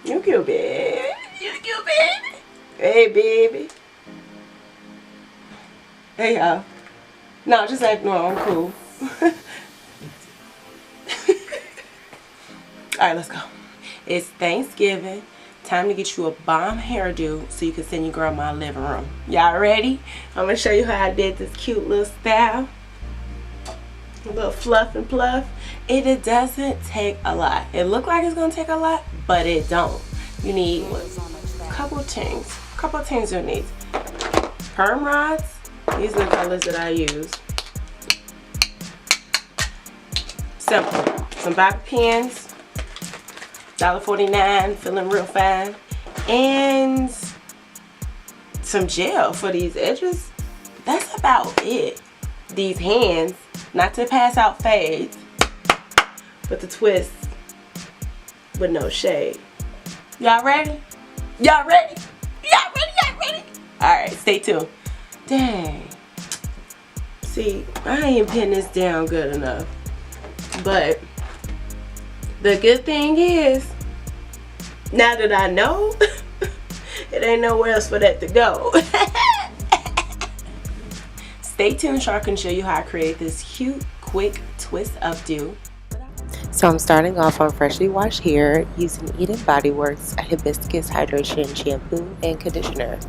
You cute, baby. You cute, baby. Hey, baby. Hey, y'all. No, just act normal. I'm cool. Alright, let's go. It's Thanksgiving. Time to get you a bomb hairdo so you can send your girl my living room. Y'all ready? I'm going to show you how I did this cute little style. A little fluff and pluff. It doesn't take a lot. It look like it's going to take a lot, but it don't. You need a couple things. You need perm rods. These are the colors that I use. Simple. Some bobby pins. $1.49, feeling real fine. And some gel for these edges. That's about it. These hands, not to pass out fades, but the twist with no shade. Y'all ready? Y'all ready? Y'all ready? Y'all ready? Alright, stay tuned. Dang. See, I ain't pinning this down good enough. But the good thing is, now that I know, it ain't nowhere else for that to go. Stay tuned so I can show you how I create this cute, quick twist updo. So I'm starting off on freshly washed hair using Eden Body Works Hibiscus Hydration Shampoo and Conditioner.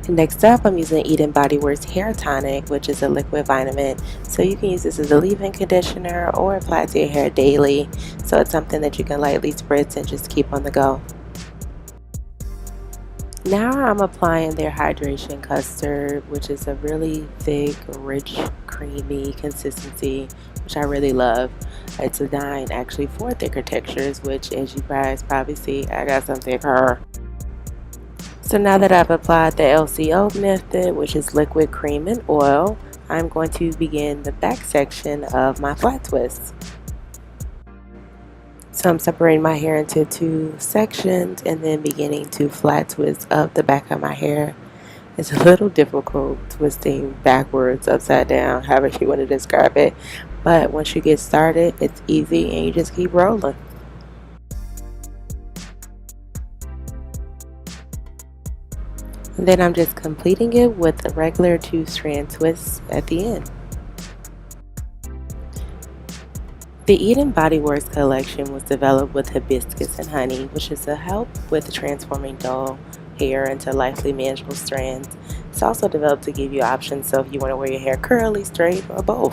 Next up, I'm using Eden Body Works Hair Tonic, which is a liquid vitamin. So you can use this as a leave-in conditioner or apply it to your hair daily. So it's something that you can lightly spritz and just keep on the go. Now I'm applying their hydration custard, which is a really thick, rich, creamy consistency, which I really love. It's designed actually for thicker textures, which, as you guys probably see, I got some thicker. So now that I've applied the LCO method, which is liquid, cream, and oil, I'm going to begin the back section of my flat twists. So I'm separating my hair into two sections and then beginning to flat twist up the back of my hair. It's a little difficult twisting backwards, upside down, however you want to describe it. But once you get started, it's easy and you just keep rolling. And then I'm just completing it with a regular 2-strand twist at the end. The Eden Body Works collection was developed with hibiscus and honey, which is to help with transforming dull hair into lightly manageable strands. It's also developed to give you options, so if you want to wear your hair curly, straight, or both.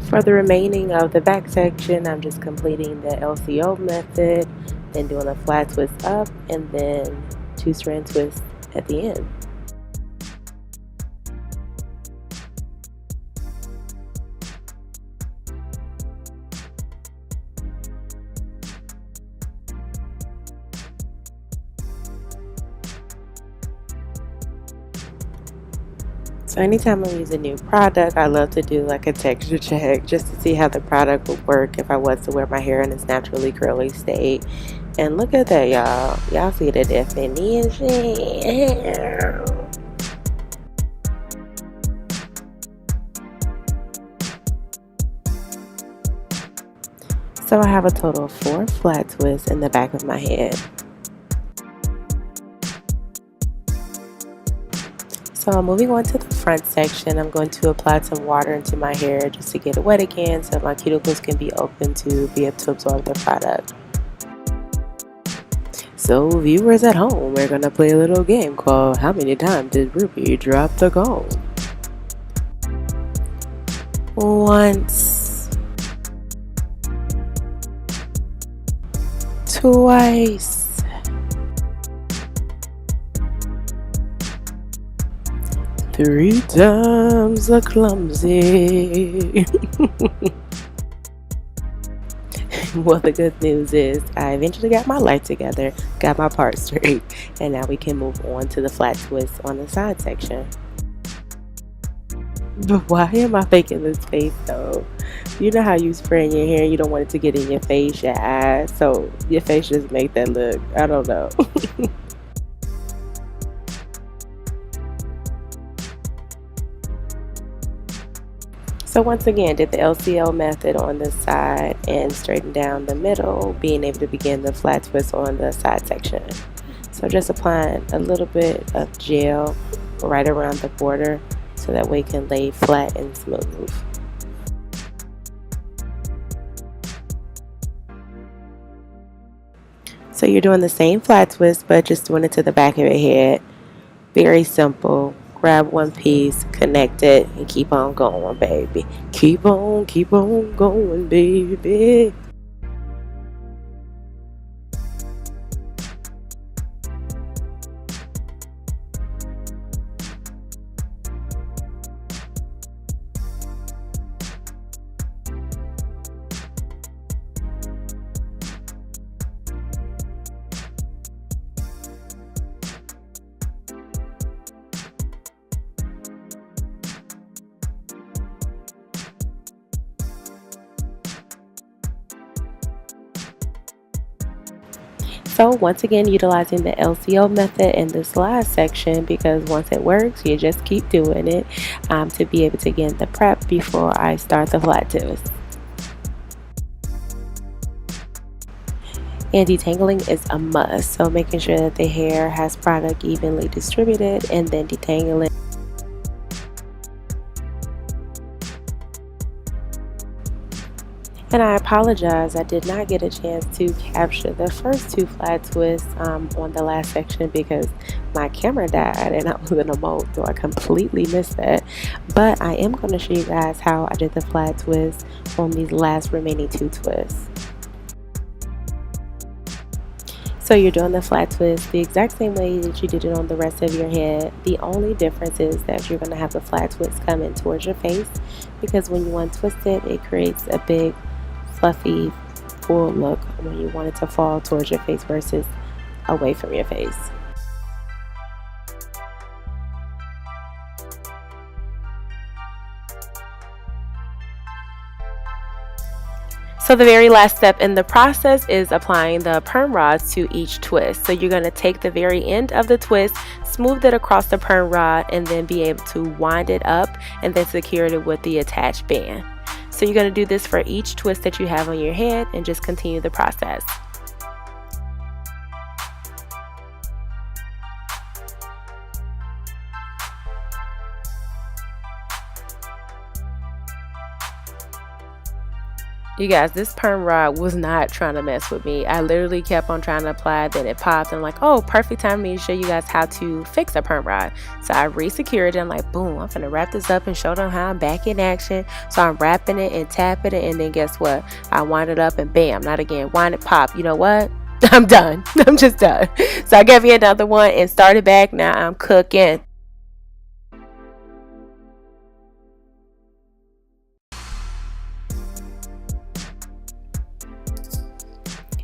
For the remaining of the back section, I'm just completing the LCO method, then doing a flat twist up, and then 2-strand twist at the end. So anytime I'm using a new product, I love to do like a texture check just to see how the product would work if I was to wear my hair in its naturally curly state. And look at that, y'all. Y'all see the definition. So I have a total of 4 flat twists in the back of my head. So moving on to the front section, I'm going to apply some water into my hair just to get it wet again so my cuticles can be open to be able to absorb the product. So viewers at home, we're going to play a little game called How Many Times Did Ruby Drop the Comb? Once. Twice. 3 times a clumsy. Well, the good news is I eventually got my life together, got my part straight, and now we can move on to the flat twist on the side section. But why am I faking this face though? You know how you spray in your hair and you don't want it to get in your face, your eyes, so your face just make that look, I don't know. So once again, did the LCL method on this side and straighten down the middle, being able to begin the flat twist on the side section. So just applying a little bit of gel right around the border so that way it can lay flat and smooth. So you're doing the same flat twist, but just doing it to the back of your head. Very simple. Grab one piece, connect it, and keep on going, baby. Keep on going, baby. So once again, utilizing the LCO method in this last section, because once it works, you just keep doing it to be able to get the prep before I start the flat twist. And detangling is a must, so making sure that the hair has product evenly distributed and then detangling. And I apologize, I did not get a chance to capture the first two flat twists on the last section because my camera died and I was in a mode, so I completely missed that. But I am going to show you guys how I did the flat twist on these last remaining two twists. So you're doing the flat twist the exact same way that you did it on the rest of your head. The only difference is that you're going to have the flat twist come in towards your face, because when you untwist it, it creates a big fluffy full look when you want it to fall towards your face versus away from your face. So the very last step in the process is applying the perm rods to each twist. So you're going to take the very end of the twist, smooth it across the perm rod, and then be able to wind it up and then secure it with the attached band. So you're going to do this for each twist that you have on your head and just continue the process. You guys, this perm rod was not trying to mess with me. I literally kept on trying to apply it, then it popped, and I'm like, oh, perfect time for me to show you guys how to fix a perm rod. So I re-secured it. I'm like, boom, I'm gonna wrap this up and show them how I'm back in action. So I'm wrapping it and tapping it, and then guess what? I wind it up and bam, not again, wind it, pop. You know what? I'm done. I'm just done. So I gave you another one and started back. Now I'm cooking.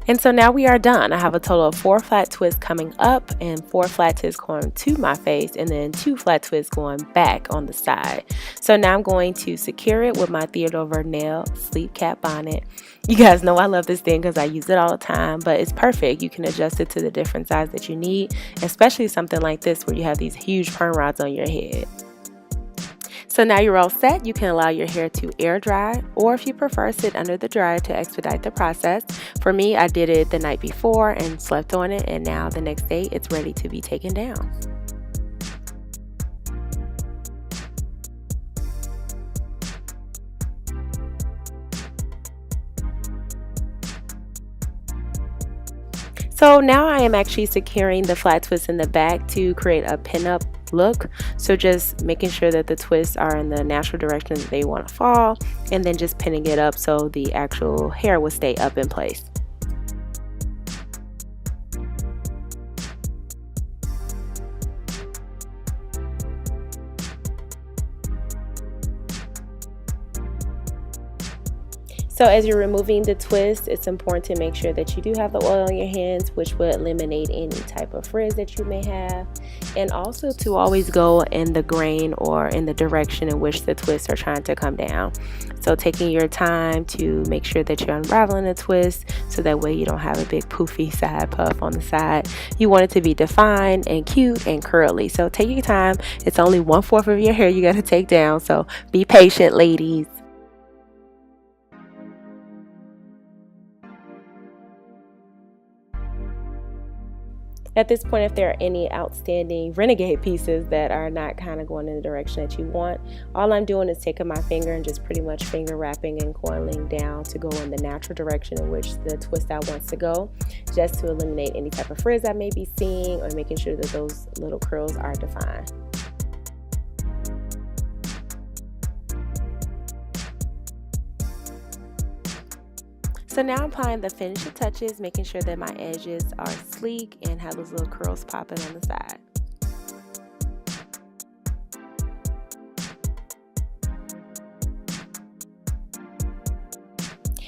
And so now we are done. I have a total of 4 flat twists coming up and 4 flat twists going to my face, and then 2 flat twists going back on the side. So now I'm going to secure it with my Theodore Vernell sleep cap bonnet. You guys know I love this thing because I use it all the time, but it's perfect. You can adjust it to the different size that you need, especially something like this where you have these huge perm rods on your head. So now you're all set. You can allow your hair to air dry, or if you prefer, sit under the dryer to expedite the process. For me, I did it the night before and slept on it, and now the next day it's ready to be taken down. So now I am actually securing the flat twist in the back to create a pin-up look. So just making sure that the twists are in the natural direction that they want to fall, and then just pinning it up so the actual hair will stay up in place. So as you're removing the twist, it's important to make sure that you do have the oil on your hands, which will eliminate any type of frizz that you may have. And also to always go in the grain or in the direction in which the twists are trying to come down. So taking your time to make sure that you're unraveling the twist so that way you don't have a big poofy side puff on the side. You want it to be defined and cute and curly. So take your time. It's only 1/4 of your hair you got to take down. So be patient, ladies. At this point, if there are any outstanding renegade pieces that are not kind of going in the direction that you want, all I'm doing is taking my finger and just pretty much finger wrapping and coiling down to go in the natural direction in which the twist out wants to go, just to eliminate any type of frizz I may be seeing or making sure that those little curls are defined. So now I'm applying the finishing touches, making sure that my edges are sleek and have those little curls popping on the side.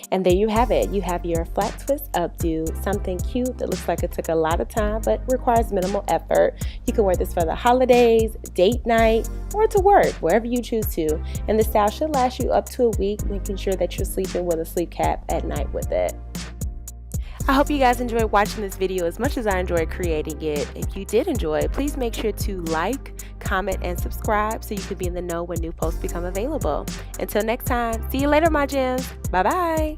And there you have it. You have your flat twist updo, something cute that looks like it took a lot of time but requires minimal effort. You can wear this for the holidays, date night, or to work, wherever you choose to. And the style should last you up to a week, making sure that you're sleeping with a sleep cap at night with it. I hope you guys enjoyed watching this video as much as I enjoyed creating it. If you did enjoy, please make sure to like, comment, and subscribe so you can be in the know when new posts become available. Until next time, see you later, my gems. Bye-bye.